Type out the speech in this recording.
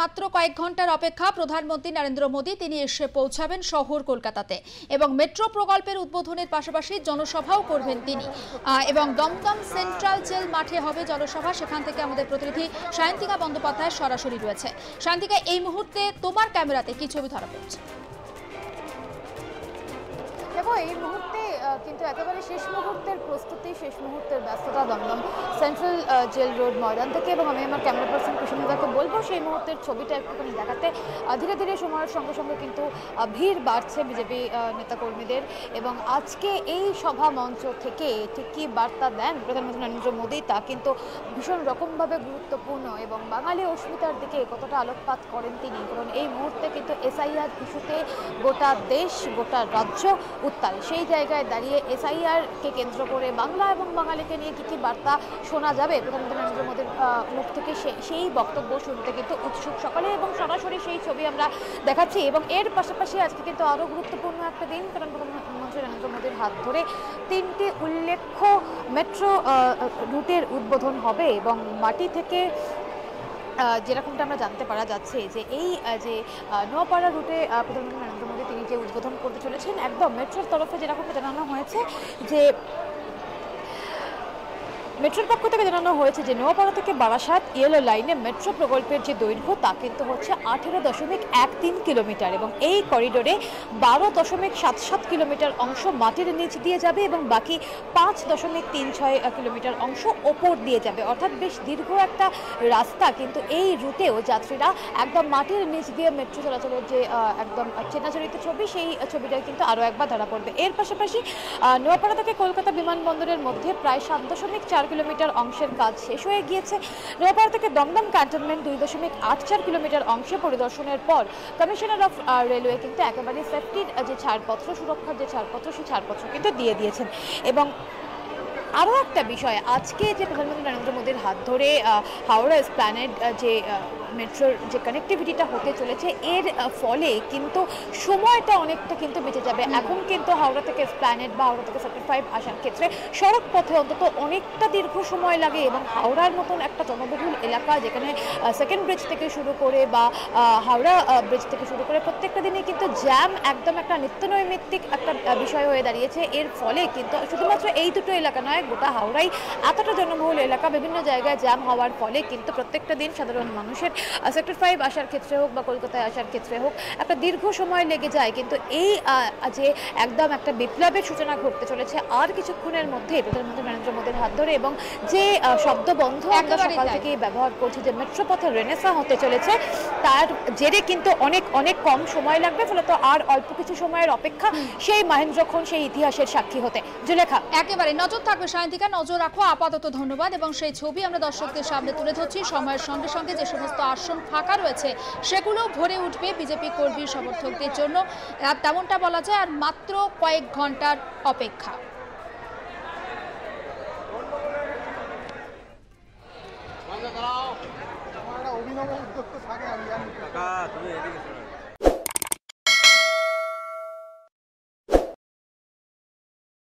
মাত্র কয়েক ঘন্টার অপেক্ষা প্রধানমন্ত্রী নরেন্দ্র মোদী তিনি এসে পৌঁছাবেন শহর কলকাতাতে এবং মেট্রো প্রকল্পের উদ্বোধনের পাশাপাশি জনসভাও করবেন তিনি এবং দমদম সেন্ট্রাল জেল মাঠে হবে জনসভা। সেখান থেকে আমাদের প্রতিনিধি সায়ন্তিকা বন্দ্যোপাধ্যায় সরাসরি রয়েছে। সায়ন্তিকা, এই মুহূর্তে তোমার ক্যামেরাতে কি ছবি ধরা পড়ছে? দেখো, এই মুহূর্তে কিন্তু একেবারে শেষ মুহূর্তের প্রস্তুতি, শেষ মুহূর্তের ব্যস্ততা দমদম সেন্ট্রাল জেল রোড ময়দান থেকে। এবং আমি আমার ক্যামেরা পার্সন কুসুমিতাকে বলবো সেই মুহূর্তের ছবিটা একটুখানি দেখাতে। ধীরে ধীরে সময়ের সঙ্গে সঙ্গে কিন্তু ভিড় বাড়ছে বিজেপি নেতাকর্মীদের। এবং আজকে এই সভা মঞ্চ থেকে ঠিক কী বার্তা দেন প্রধানমন্ত্রী নরেন্দ্র মোদী তা কিন্তু ভীষণ রকমভাবে গুরুত্বপূর্ণ এবং বাঙালি অস্মিতার দিকে কতটা আলোকপাত করেন তিনি। কারণ এই মুহূর্তে কিন্তু এসআইআর ইস্যুতে গোটা দেশ, গোটা রাজ্য উত্তাল। সেই জায়গায় দাঁড়িয়ে এসআইআরকে কেন্দ্র করে বাংলা এবং বাঙালিকে নিয়ে কী কী বার্তা শোনা যাবে প্রধানমন্ত্রী নরেন্দ্র মোদীর মুখ থেকে, সেই বক্তব্য শুনতে কিন্তু উৎসুক সকালে এবং সরাসরি সেই ছবি আমরা দেখাচ্ছি। এবং এর পাশাপাশি আজকে কিন্তু আরও গুরুত্বপূর্ণ একটা দিন, কারণ প্রধানমন্ত্রী নরেন্দ্র মোদীর হাত ধরে 3টি উল্লেখ্য মেট্রো রুটের উদ্বোধন হবে। এবং মাটি থেকে যেরকমটা আমরা জানতে পারা যাচ্ছে যে এই যে নোয়াপাড়া রুটে প্রধানমন্ত্রী নরেন্দ্র মোদী তিনি যে উদ্বোধন করতে চলেছেন, একদম মেট্রোর তরফে যেরকমটা জানানো হয়েছে যে মেট্রোর পক্ষ থেকে জানানো হয়েছে যে নোয়াপাড়া থেকে বারাসাত ইয়েলো লাইনে মেট্রো প্রকল্পের যে দৈর্ঘ্য তা কিন্তু হচ্ছে 18.13 কিলোমিটার এবং এই করিডোরে 12.77 কিলোমিটার অংশ মাটির নিচ দিয়ে যাবে এবং বাকি 5.36 কিলোমিটার অংশ ওপর দিয়ে যাবে। অর্থাৎ বেশ দীর্ঘ একটা রাস্তা, কিন্তু এই রুটেও যাত্রীরা একদম মাটির নিচ দিয়ে মেট্রো চলাচলের যে একদম চেনাচরিত ছবি, সেই ছবিটা কিন্তু আরও একবার ধরা পড়বে। এর পাশাপাশি নোয়াপাড়া থেকে কলকাতা বিমানবন্দরের মধ্যে প্রায় 7.4 কিলোমিটার অংশের কাজ শেষ হয়ে গিয়েছে। নোয়াপাড়া থেকে দমদম ক্যান্টনমেন্ট 2.84 কিলোমিটার অংশে পরিদর্শনের পর কমিশনার অফ রেলওয়ে কিন্তু একেবারে সেফটির যে ছাড়পত্র, সুরক্ষার যে ছাড়পত্র, সেই ছাড়পত্র কিন্তু দিয়ে দিয়েছেন। এবং আরও একটা বিষয়, আজকে যে প্রধানমন্ত্রী নরেন্দ্র মোদীর হাত ধরে হাওড়া এসপ্ল্যানেড যে মেট্রোর যে কানেক্টিভিটিটা হতে চলেছে, এর ফলে কিন্তু সময়টা অনেকটা কিন্তু বেঁচে যাবে। এখন কিন্তু হাওড়া থেকে এসপ্ল্যানেড বা হাওড়া থেকে সেক্টর 5 আসার ক্ষেত্রে সড়ক পথে অন্তত অনেকটা দীর্ঘ সময় লাগে। এবং হাওড়ার মতন একটা জনবহুল এলাকা, যেখানে সেকেন্ড ব্রিজ থেকে শুরু করে বা হাওড়া ব্রিজ থেকে শুরু করে প্রত্যেকটা দিনে কিন্তু জ্যাম একদম একটা নিত্যনৈমিত্তিক একটা বিষয় হয়ে দাঁড়িয়েছে। এর ফলে কিন্তু শুধুমাত্র এই দুটো এলাকা নয়, গোটা হাওড়াই এতটা জনবহুল এলাকা, বিভিন্ন জায়গায় জ্যাম হওয়ার ফলে কিন্তু প্রত্যেকটা দিন সাধারণ মানুষের সেক্টর 5 আসার ক্ষেত্রে হোক বা কলকাতায় আসার ক্ষেত্রে হোক একটা দীর্ঘ সময় লেগে যায়। কিন্তু এই যে একদম একটা বিপ্লবের সূচনা ঘটতে চলেছে আর কিছুক্ষণের মধ্যে প্রধানমন্ত্রী নরেন্দ্র মোদীর হাত ধরে, এবং যে শব্দবন্ধ আমরা সকাল থেকে ব্যবহার করছি যে মেট্রো পথের রেনেসাঁ হতে চলেছে, তার জেরে কিন্তু অনেক অনেক কম সময় লাগবে। ফলত আর অল্প কিছু সময়ের অপেক্ষা সেই মহেন্দ্রক্ষণ, সেই ইতিহাসের সাক্ষী হতে। জুলেখা, একেবারে নজর থাকবে সায়ন্তিকা, নজর রাখো। আপাতত ধন্যবাদ। এবং সেই ছবি আমরা দর্শকদের সামনে তুলে ধরছি। সময়ের সঙ্গে সঙ্গে যে সমস্ত আসন ফাঁকা রয়েছে সেগুলো ভরে উঠবে বিজেপি কর্মী সমর্থকদের জন্য, তেমনটা বলা যায়। আর মাত্র কয়েক ঘন্টার অপেক্ষা। অভিনব উদ্যোগ তো থাকে, আমি জানি।